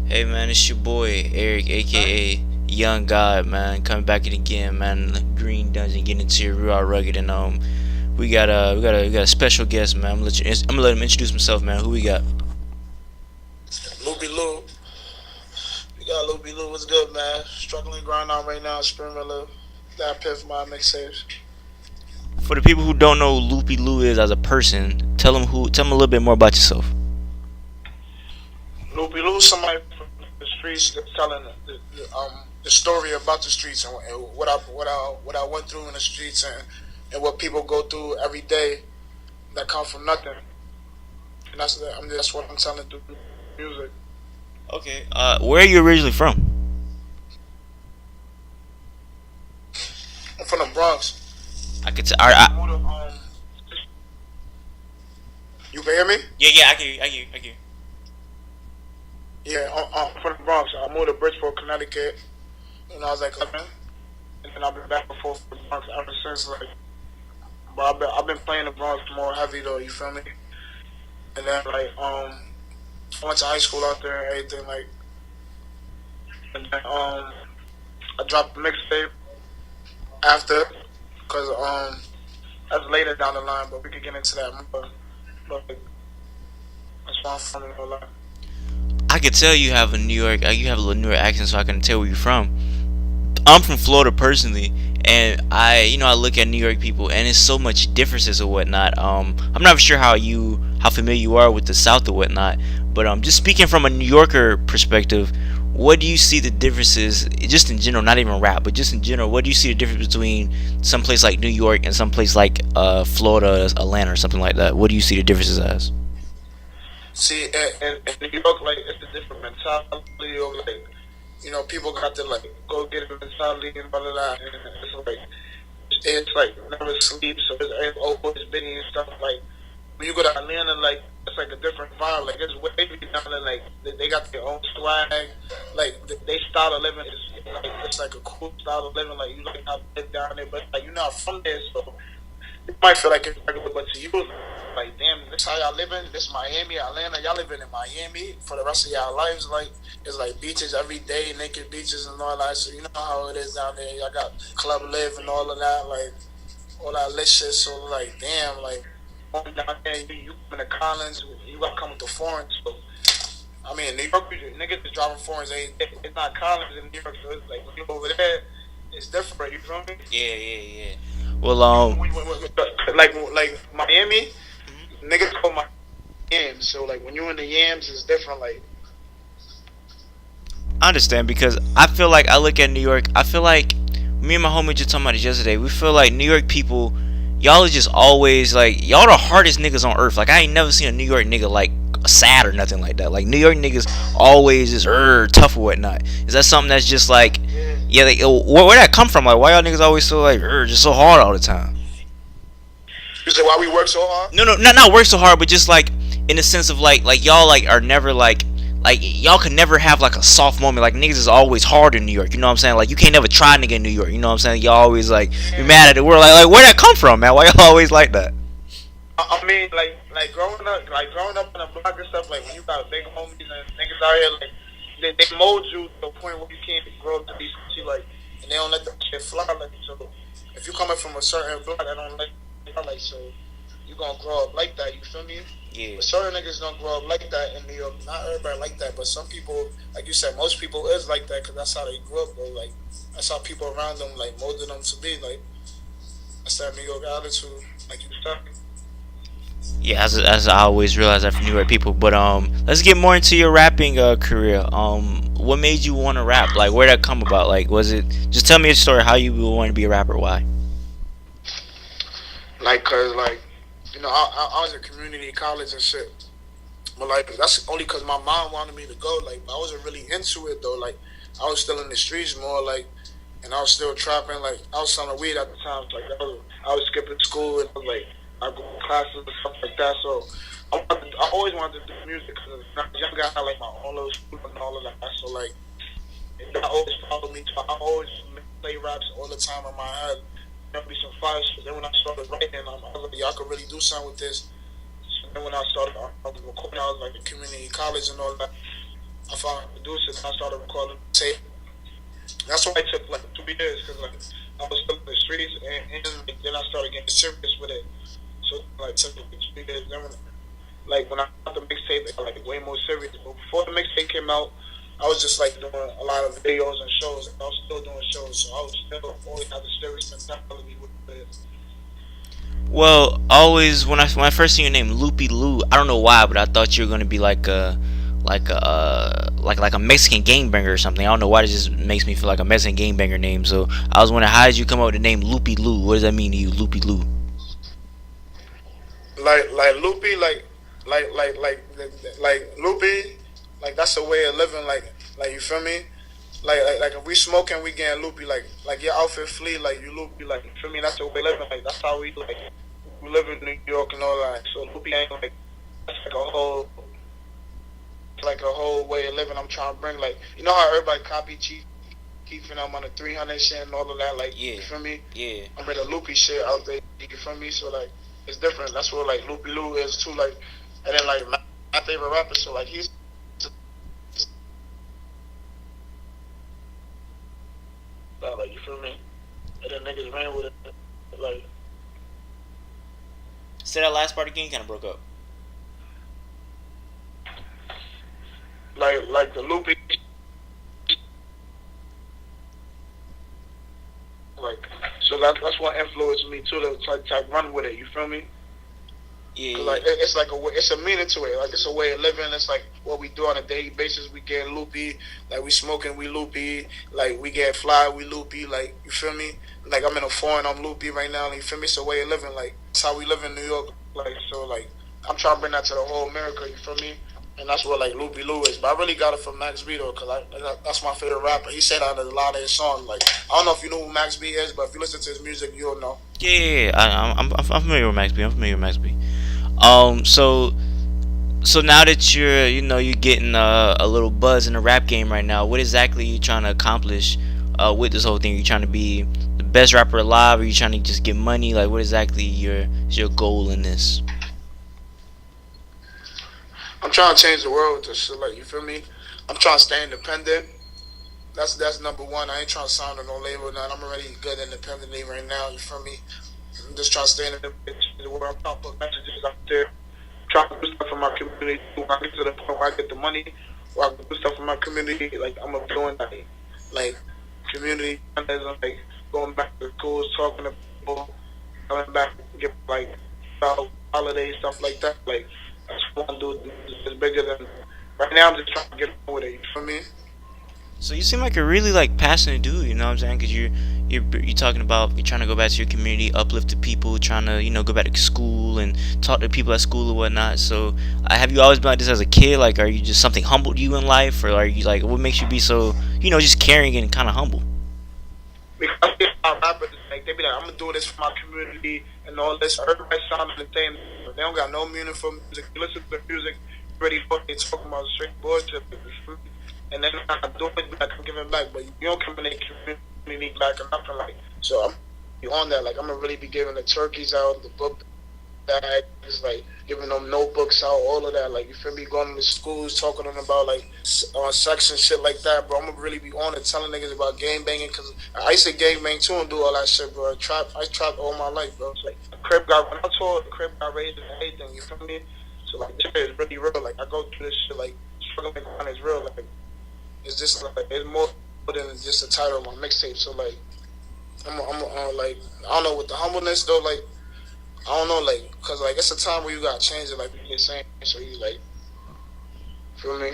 Hey man, it's your boy Eric, aka Young God, man, coming back in again, man. Green Dungeon, getting into your real rugged, and we got a special guest, man. I'm gonna let him introduce himself, man. Who we got? Loopy Lou. You got Loopy Lou. What's good, man? Struggling grind on right now. Spring Miller. That pick for my mixtapes. For the people who don't know who Loopy Lou is as a person, tell them a little bit more about yourself. Loopy Lou, somebody from the streets that's telling the story about the streets and what I went through in the streets and what people go through every day that come from nothing. And that's what I'm telling through music. Okay. Where are you originally from? I'm from the Bronx. I could tell. I moved to, you can hear me? Yeah, I can, I can. Yeah, I'm from the Bronx. I moved to Bridgeport, Connecticut when I was like 11, and then I've been back and forth from the Bronx ever since. Like, but I've been playing the Bronx more heavy though. You feel me? And then I went to high school out there and everything. Like, and then I dropped the mixtape after, cause that's later down the line. But we could get into that more. But like, that's why I'm from and all that. I could tell you have a you have a little New York accent, so I can tell where you're from. I'm from Florida personally, and I look at New York people, and it's so much differences or whatnot. I'm not sure how familiar you are with the South or whatnot, but just speaking from a New Yorker perspective, what do you see the differences, just in general, not even rap, but just in general, what do you see the difference between some place like New York and some place like Florida, Atlanta, or something like that? What do you see the differences as? See, in New York, like it's a different mentality. Of like, people got to like go get a mentality and all of that, and it's like never sleep, so it's always busy and stuff. Like when you go to Atlanta, like it's like a different vibe. Like it's way down there. Like they got their own swag. Like they style of living is like it's like a cool style of living. Like you like how they live down there, but like you're not from there, so you might feel like it's regular, but to you, like, damn, this how y'all living? This Miami, Atlanta, y'all living in Miami for the rest of y'all lives. Like, it's like beaches every day, naked beaches and all that. So you know how it is down there. Y'all got club live and all of that, like all that lit shit. So like, damn, like going down there, you come to Collins, you got to come with the foreign. So I mean, New York, niggas is driving foreigns. It's not Collins in New York, so it's like when you over there, it's different. You feel me? Yeah. Well, Like Miami, niggas call my yams. So like when you in the yams, it's different. Like I understand because I feel like I look at New York. I feel like me and my homie just talking about this yesterday. We feel like New York people, y'all are just always like y'all the hardest niggas on earth. Like I ain't never seen a New York nigga like sad or nothing like that. Like New York niggas always just tough or whatnot. Is that something that's just like yeah? Like, where that come from? Like why y'all niggas always so like just so hard all the time? you say, why we work so hard? No, not work so hard, but just like in the sense of like y'all like are never like y'all can never have like a soft moment. Like niggas is always hard in New York. You know what I'm saying? Like you can't never try nigga in New York. You know what I'm saying? Y'all always like be mad at the world. Like where that come from, man? Why y'all always like that? I mean, like growing up in a block and stuff. Like when you got big homies and niggas out here, like they mold you to a point where you can't grow up to be like, and they don't let that shit fly. Like so, if you coming from a certain block, I don't like so you gonna grow up like that. You feel me? Yeah. But certain niggas don't grow up like that in New York. Not everybody like that, but some people, like you said, most people is like that because that's how they grew up. Bro. Like that's how people around them like molded them to be. Like that's that New York attitude. Like you said. Yeah, as I always realize that from New York people. But let's get more into your rapping career. What made you want to rap? Like, where would that come about? Like, was it just tell me a story how you want to be a rapper? Why? Like, cause like, I was in community college and shit. But like, that's only cause my mom wanted me to go. Like, I wasn't really into it though. Like, I was still in the streets more. Like, and I was still trapping. Like, I was selling weed at the time. Like, I was skipping school and like, I go to classes and stuff like that. So, I always wanted to do music because when I was younger, I had like my own little school and all of that. So like, that always followed me. So I always play raps all the time in my head. There'll be some fire shit. Then when I started writing, I was like, y'all could really do something with this. So then when I started recording, I was like in community college and all that. I found a producer, and I started recording tape. That's why it took like 2 years, because like I was still in the streets, and like, then I started getting serious with it. So like took like 2 years. Then when I got the mixtape, it got like way more serious. But before the mixtape came out, I was just like doing a lot of videos and shows. I was still doing shows, so I was still always had the serious mentality with it. Well, always when I first seen your name, Loopy Lou, I don't know why, but I thought you were gonna be like a Mexican gangbanger or something. I don't know why it just makes me feel like a Mexican gangbanger name. So I was wondering, how did you come up with the name Loopy Lou? What does that mean to you, Loopy Lou? Like Loopy, like Loopy, like that's a way of living. Like you feel me? Like if we smoking, we getting loopy. Like your outfit flee, like you loopy. Like you feel me? That's the way we living. Like that's how we live in New York and all that. So loopy ain't like that's like a whole way of living. I'm trying to bring like you know how everybody copy cheat, keeping them on the 300 shit and all of that. Like Yeah, you feel me? yeah. I'm bringing loopy shit out there. You feel me? So like it's different. That's what like Loopy Lou is too. Like and then like my favorite rapper. So like he's like you feel me? And then niggas ran with it. Like Say that last part again. Kind of broke up. like the loopy like so that's what influenced me too to like run with it. You feel me? Yeah, 'Cause, yeah. like it's like it's a meaning to it. Like it's a way of living. It's like what we do on a daily basis. We get loopy. Like we smoking, we loopy. Like we get fly, we loopy. Like you feel me? Like I'm in a foreign, I'm loopy right now. You feel me? It's a way of living. Like it's how we live in New York. Like so, like I'm trying to bring that to the whole America. You feel me? And that's what like Loopy Lou is. But I really got it from Max B though, cause that's my favorite rapper. He said that in a lot of his songs. Like I don't know if you know who Max B is, but if you listen to his music, you'll know. Yeah, yeah, yeah. I'm familiar with Max B. I'm familiar with Max B. So now that you're getting a little buzz in the rap game right now, what exactly are you trying to accomplish with this whole thing? Are you trying to be the best rapper alive? Or are you trying to just get money? Like, what exactly is your goal in this? I'm trying to change the world with this shit. Like you feel me? I'm trying to stay independent. That's number one. I ain't trying to sign to no label. None. I'm already good independently right now. You feel me? I'm just trying to stay independent in the world. I'm trying to put messages out there. Trying to do stuff for my community. When I get to the point where I get the money, where I can do stuff for my community, like I'm doing like community, like going back to schools, talking to people, coming back, get like about holidays, stuff like that. Like that's what I'm doing. It's bigger than. Right now, I'm just trying to get on with it. You feel me? So you seem like a really like passionate dude. You know what I'm saying? Because you're talking about you're trying to go back to your community, uplift the people, trying to go back to school and talk to people at school or whatnot. So have you always been like this as a kid? Like, are you just something humbled you in life, or are you like what makes you be so just caring and kind of humble? Because I see my rappers like they be like, I'm gonna do this for my community and all this. Everybody sounding the same. They don't got no meaning for music. You listen to the music, you already what they talking about straight bullshit. And then I do it back, I'm giving back, but you don't come in the community back or nothing like. So I'm be on that. Like I'm gonna really be giving the turkeys out, the book bags, like giving them notebooks out, all of that. Like you feel me? Going to schools, talking to them about like on sex and shit like that, bro. I'm gonna really be on it, telling niggas about gang banging, cause I used to gang bang too and do all that shit, bro. I trapped all my life, bro. It's like when I told the crib got raised and everything. You feel me? So like this shit is really real. Like I go through this shit, like struggling is real. Like it's just like it's more than just the title of my mixtape. So like I'm like I don't know with the humbleness though, like. I don't know, like, cause like it's a time where you gotta change it, like you get saying. So you like, feel me?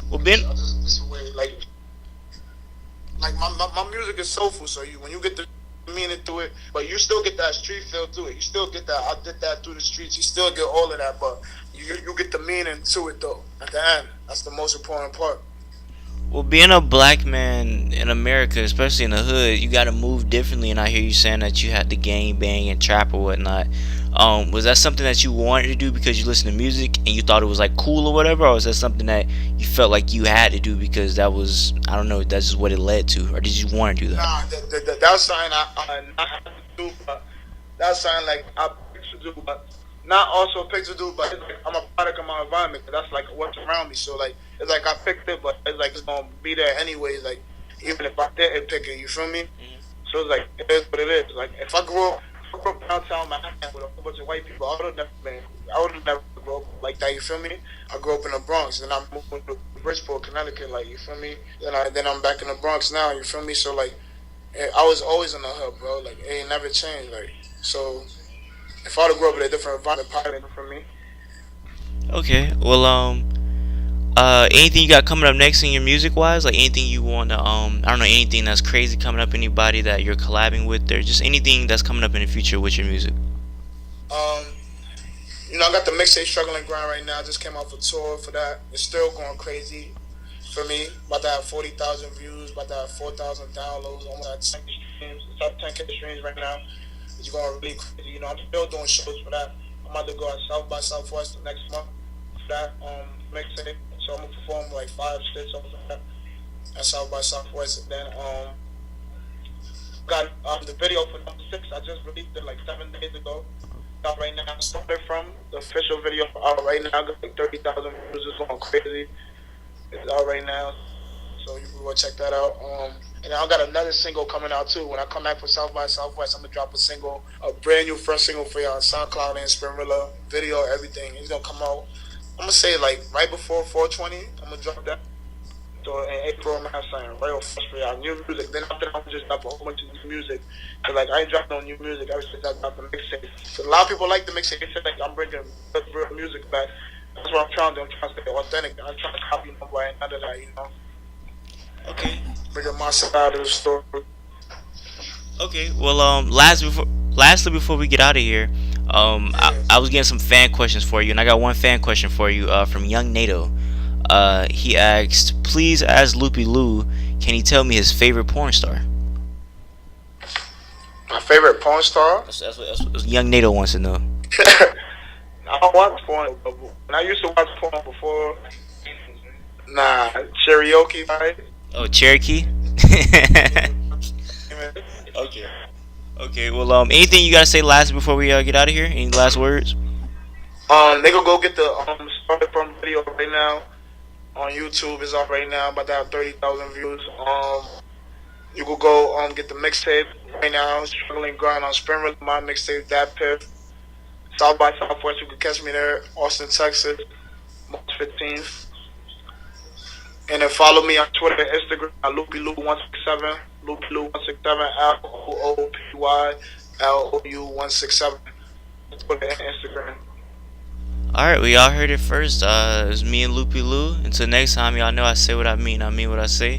Well, Ben, It's a way, like my music is soulful. So you when you get the meaning through it, but you still get that street feel through it. You still get that. I did that through the streets. You still get all of that, but you get the meaning to it though. At the end, that's the most important part. well, being a black man in America, especially in the hood, you got to move differently. And I hear you saying that you had the gang bang and trap or whatnot. Was that something that you wanted to do because you listen to music and you thought it was like cool or whatever, or was that something that you felt like you had to do because that was, I don't know, that's just what it led to, or did you want to do that? Nah, that's something I not have to do, but that's something like I used to do, but not also picked to do, but it's like I'm a product of my environment. 'Cause that's like what's around me. So like it's like I picked it, but it's like it's gonna be there anyways. Like even if I didn't pick it, you feel me? So it's like it is what it is. Like if I grew up downtown Manhattan with a whole bunch of white people, I would have never grew up like that. You feel me? I grew up in the Bronx, then I moved to Bridgeport, Connecticut. Like you feel me? Then I'm back in the Bronx now. You feel me? So like I was always in the hood, bro. Like it ain't never changed. Like so, if I would have grew up in a different environment, probably for me. Okay. Well, anything you got coming up next in your music wise? Like anything you wanna I don't know, anything that's crazy coming up, anybody that you're collabing with, or just anything that's coming up in the future with your music. Um, I got the mixtape struggling grind right now. I just came off a tour for that. It's still going crazy for me. About to have 40,000 views. About to have 4,000 downloads. Almost at 10 streams. It's at 10K streams right now. It's going really crazy. I'm still doing shows for that. I'm about to go at South by Southwest next month for that mixtape. So I'm gonna perform like 5 6 of that at South by Southwest. And then got the video for number 6. I just released it like 7 days ago. Out right now, started from the official video out right now. Got like 30,000 views. It's going crazy. It's out right now, so you can go check that out. And I got another single coming out too. When I come back from South by Southwest, I'm gonna drop a single, a brand new first single for y'all on SoundCloud and Spinrilla, video, everything. It's gonna come out. I'm gonna say like right before 420. I'm gonna drop that. So in April, I'm gonna have something real fresh for y'all. New music. Then after that, I'm just drop a whole bunch of new music. Cause like I ain't dropped no new music ever since I dropped the mixtape. So a lot of people like the mixtape. They say like I'm bringing real music back. That's what I'm trying to do. I'm trying to stay authentic. I'm trying to copy nobody. None of that. Okay. Bringing my side of the story. Okay. Well, lastly before we get out of here, Yeah. I was getting some fan questions for you, and I got one fan question for you, from Young NATO. He asked, please ask Loopy Lou, can he tell me his favorite porn star? My favorite porn star. That's what Young NATO wants to know. I don't watch porn, but when I used to watch porn before, nah, karaoke, right? Oh, Cherokee. Okay. Okay. Well, anything you gotta say last before we get out of here? Any last words? They could go get the started from video right now on YouTube. It's up right now, about to have 30,000 views. You could go get the mixtape right now. Struggling grind on Spinrilla, my mixtape, that Piff. South by Southwest, you could catch me there. Austin, Texas, March 15th. And then follow me on Twitter and Instagram at Loopy Lou 167. Loopy Lou 167. LOOPY LOU 167. Twitter and Instagram. All right, we all heard it first. It was me and Loopy Lou. Until next time, y'all know I say what I mean. I mean what I say.